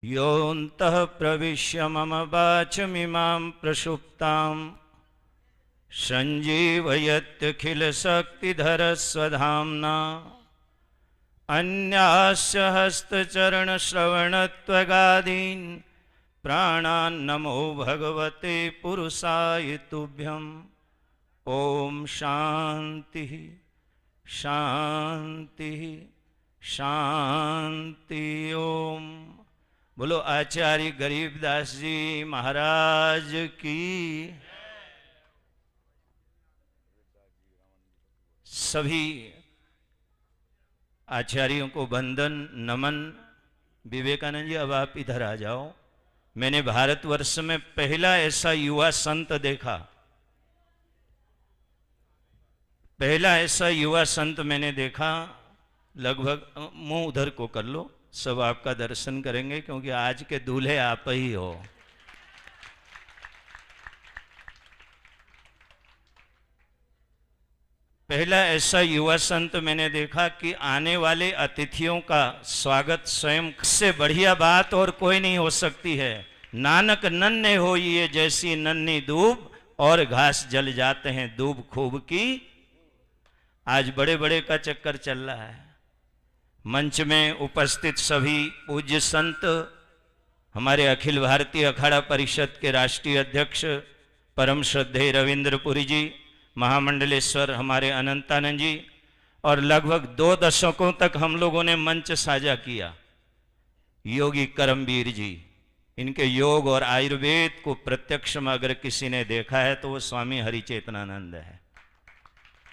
योऽन्तः प्रविश्य मम वाचमिमां प्रसुप्तां सञ्जीवयत्यखिलशक्तिधरस्वधाम्ना अन्यास्य हस्तचरणश्रवणत्वगादीन् प्राणान्नमो भगवते पुरुषाय तुभ्यम्। ओम शांति शांति शांति। ओम। बोलो आचार्य गरीबदास जी महाराज की। सभी आचार्यों को वंदन नमन। विवेकानंद जी अब आप इधर आ जाओ। मैंने भारतवर्ष में पहला ऐसा युवा संत देखा, पहला ऐसा युवा संत मैंने देखा। लगभग मुंह उधर को कर लो, सब आपका दर्शन करेंगे क्योंकि आज के दूल्हे आप ही हो। पहला ऐसा युवा संत मैंने देखा कि आने वाले अतिथियों का स्वागत स्वयं से बढ़िया बात और कोई नहीं हो सकती है। नानक नन्हे हो ये जैसी नन्ही दूब, और घास जल जाते हैं दूब खूब की। आज बड़े बड़े का चक्कर चल रहा है। मंच में उपस्थित सभी पूज्य संत, हमारे अखिल भारतीय अखाड़ा परिषद के राष्ट्रीय अध्यक्ष परम श्रद्धेय रविंद्रपुरी जी, महामंडलेश्वर हमारे अनंतानंद जी, और लगभग 2 दशकों तक हम लोगों ने मंच साझा किया। योगी करमवीर जी, इनके योग और आयुर्वेद को प्रत्यक्ष में अगर किसी ने देखा है तो वो स्वामी हरिचेतनानंद है।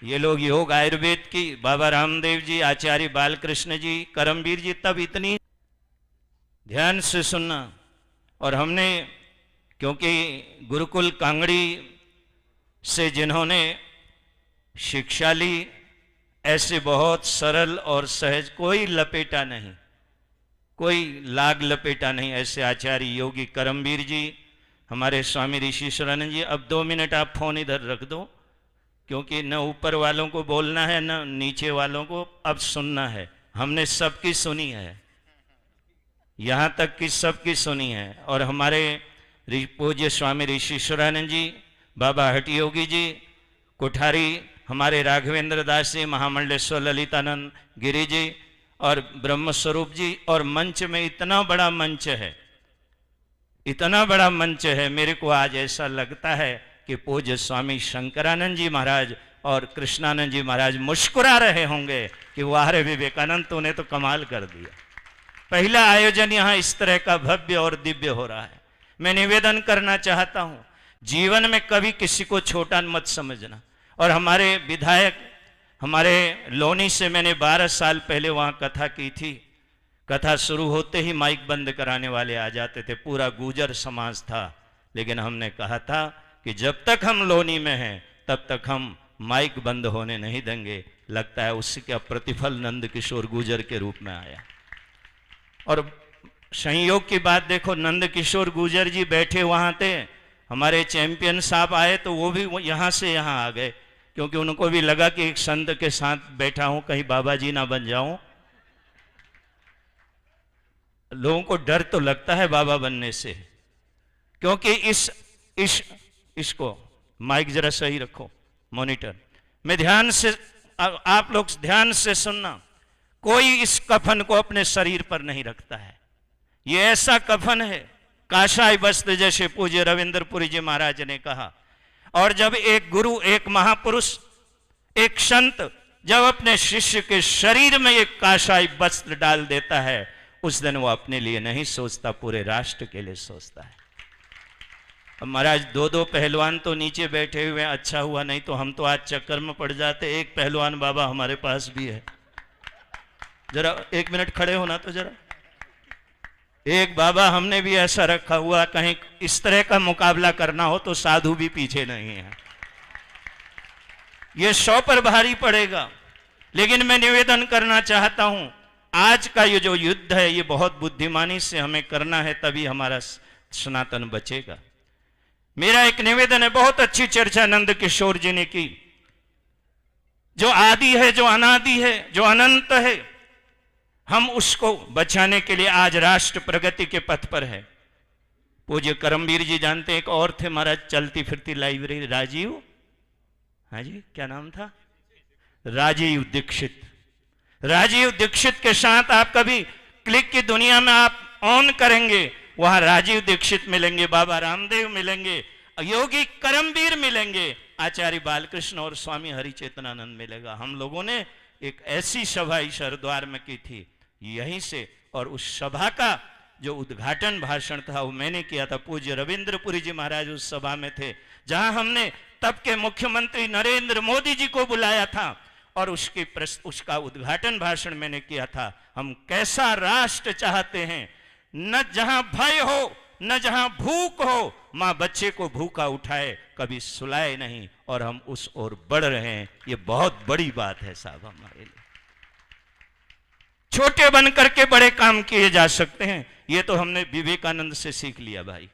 ये लोग योग आयुर्वेद की, बाबा रामदेव जी, आचार्य बालकृष्ण जी, करमवीर जी, तब इतनी ध्यान से सुनना। और हमने, क्योंकि गुरुकुल कांगड़ी से जिन्होंने शिक्षा ली, ऐसे बहुत सरल और सहज, कोई लपेटा नहीं, कोई लाग लपेटा नहीं, ऐसे आचार्य योगी करमवीर जी, हमारे स्वामी ऋषिश्वरानंद जी। अब 2 मिनट आप फोन इधर रख दो, क्योंकि न ऊपर वालों को बोलना है न नीचे वालों को अब सुनना है। हमने सबकी सुनी है, यहाँ तक कि सबकी सुनी है। और हमारे पूज्य स्वामी ऋषिश्वरानंद जी, बाबा हठयोगी जी, कोठारी हमारे राघवेंद्र दास जी, महामंडलेश्वर ललितानंद गिरी जी और ब्रह्मस्वरूप जी। और मंच में इतना बड़ा मंच है, इतना बड़ा मंच है, मेरे को आज ऐसा लगता है कि पूज्य स्वामी शंकरानंद जी महाराज और कृष्णानंद जी महाराज मुस्कुरा रहे होंगे कि वाह रे विवेकानंद, तूने तो कमाल कर दिया। पहला आयोजन यहाँ इस तरह का भव्य और दिव्य हो रहा है। मैं निवेदन करना चाहता हूँ, जीवन में कभी किसी को छोटा मत समझना। और हमारे विधायक, हमारे लोनी से मैंने 12 साल पहले वहाँ कथा की थी। कथा शुरू होते ही माइक बंद कराने वाले आ जाते थे, पूरा गुर्जर समाज था। लेकिन हमने कहा था कि जब तक हम लोनी में हैं तब तक हम माइक बंद होने नहीं देंगे। लगता है उसी का प्रतिफल नंद किशोर गुर्जर के रूप में आया। और संयोग की बात देखो, नंद किशोर गुर्जर जी बैठे वहां थे, हमारे चैंपियन साहब आए तो वो भी यहां से यहां आ गए, क्योंकि उनको भी लगा कि एक संत के साथ बैठा हूं, कहीं बाबा जी ना बन जाऊं। लोगों को डर तो लगता है बाबा बनने से, क्योंकि इसको माइक जरा सही रखो, मॉनिटर में ध्यान से, आप लोग ध्यान से सुनना। कोई इस कफन को अपने शरीर पर नहीं रखता है। ये ऐसा कफन है, काशाय वस्त्र, जैसे पूज्य रविंद्रपुरी जी महाराज ने कहा। और जब एक गुरु, एक महापुरुष, एक संत जब अपने शिष्य के शरीर में एक काशाय वस्त्र डाल देता है, उस दिन वो अपने लिए नहीं सोचता, पूरे राष्ट्र के लिए सोचता है। अब महाराज 2-2 पहलवान तो नीचे बैठे हुए हैं, अच्छा हुआ, नहीं तो हम तो आज चक्कर में पड़ जाते। एक पहलवान बाबा हमारे पास भी है, जरा 1 मिनट खड़े होना तो जरा। एक बाबा हमने भी ऐसा रखा हुआ, कहीं इस तरह का मुकाबला करना हो तो साधु भी पीछे नहीं है। ये 100 पर भारी पड़ेगा। लेकिन मैं निवेदन करना चाहता हूं, आज का ये जो युद्ध है ये बहुत बुद्धिमानी से हमें करना है, तभी हमारा सनातन बचेगा। मेरा एक निवेदन है, बहुत अच्छी चर्चा नंद किशोर जी ने की। जो आदि है, जो अनादि है, जो अनंत है, हम उसको बचाने के लिए आज राष्ट्र प्रगति के पथ पर है। पूज्य करमवीर जी जानते हैं, एक और थे महाराज, चलती फिरती लाइब्रेरी, राजीव, हाँ जी क्या नाम था, राजीव दीक्षित। राजीव दीक्षित के साथ आप कभी क्लिक की दुनिया में आप ऑन करेंगे, वहां राजीव दीक्षित मिलेंगे, बाबा रामदेव मिलेंगे, योगी करमवीर मिलेंगे, आचार्य बालकृष्ण और स्वामी हरिचेतनानंद मिलेगा। हम लोगों ने एक ऐसी सभा इस हरिद्वार में की थी यहीं से, और उस सभा का जो उद्घाटन भाषण था वो मैंने किया था। पूज्य रविंद्रपुरी जी महाराज उस सभा में थे, जहां हमने तब के मुख्यमंत्री नरेंद्र मोदी जी को बुलाया था और उसका उद्घाटन भाषण मैंने किया था। हम कैसा राष्ट्र चाहते हैं, न जहां भय हो न जहां भूख हो, मां बच्चे को भूखा उठाए कभी सुलाए नहीं, और हम उस ओर बढ़ रहे हैं। ये बहुत बड़ी बात है साहब हमारे लिए। छोटे बन करके बड़े काम किए जा सकते हैं, ये तो हमने विवेकानंद से सीख लिया भाई।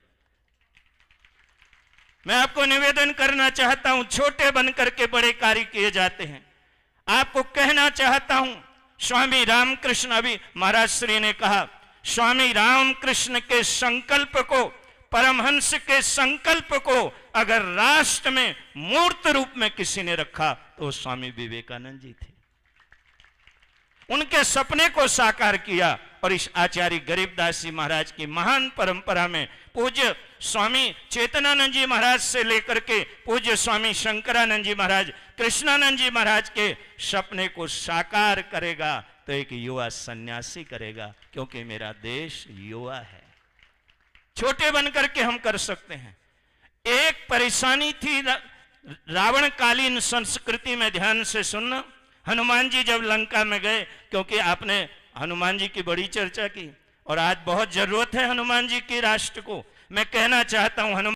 मैं आपको निवेदन करना चाहता हूं, छोटे बन करके बड़े कार्य किए जाते हैं। आपको कहना चाहता हूं, स्वामी रामकृष्ण, अभी महाराज श्री ने कहा, स्वामी रामकृष्ण के संकल्प को, परमहंस के संकल्प को अगर राष्ट्र में मूर्त रूप में किसी ने रखा तो स्वामी विवेकानंद जी थे। उनके सपने को साकार किया, और इस आचार्य गरीबदास जी महाराज की महान परंपरा में पूज्य स्वामी चेतनानंद जी महाराज से लेकर के पूज्य स्वामी शंकरानंद जी महाराज, कृष्णानंद जी महाराज के सपने को साकार करेगा तो एक युवा सन्यासी करेगा, क्योंकि मेरा देश युवा है। छोटे बन करके हम कर सकते हैं। एक परेशानी थी रावणकालीन संस्कृति में, ध्यान से सुनना। हनुमान जी जब लंका में गए, क्योंकि आपने हनुमान जी की बड़ी चर्चा की और आज बहुत जरूरत है हनुमान जी की राष्ट्र को, मैं कहना चाहता हूं हनुमान